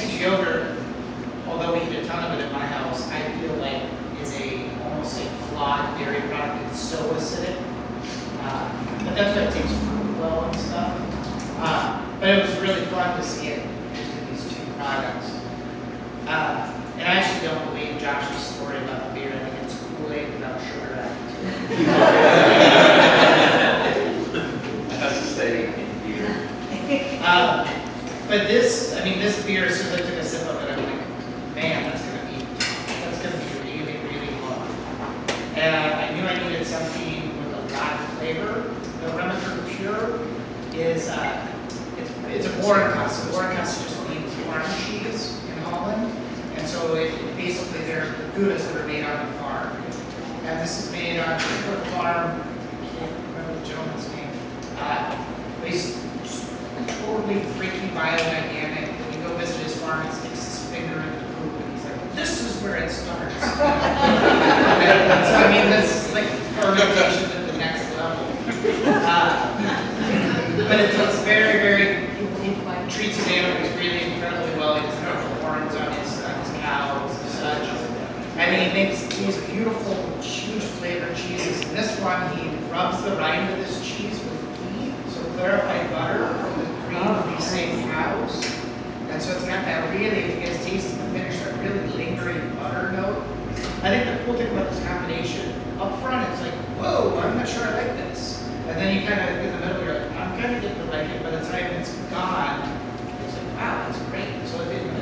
Texas yogurt, although we eat a ton of it in my house, I feel like is almost a flawed dairy product. It's so acidic. But that's why it tastes fruit well and stuff. But it was really fun to see it using these two products. And I actually don't believe Josh's story about the beer. I think it's Kool-Aid without sugar added to it. That's the saying in beer. But this beer, as soon as I took a sip of it, I'm like, man, that's gonna be really, really hard. And I knew I needed something with a lot of flavor. The Remacher Pure is it's a Borenkast. So Borenkast just means farm cheese in Holland, and so it basically they're the Goudas that are made on the farm. And this is made on a particular farm. I can't remember the gentleman's name. But he's totally freaky biodynamic. When you go visit his farm, he sticks his finger in the poop and he's like, "This is where it starts." So I mean, that's like fermentation at the next level. But it does very, he treats his animals really incredibly well. He doesn't have horns on his cows and such. And he makes these beautiful, huge flavored cheeses. And this one, he rubs the rind of this cheese with ghee, so clarified butter from the cream of these same cows. And so it's got that really, if you guys taste the finish, that really lingering butter note. I think the cool thing about this combination, up front, it's like, whoa, I'm not sure I like this. And then you kind of, in the middle, you're like, I'm kind of getting to like it. By the time it's gone, it's like, wow, that's great. So it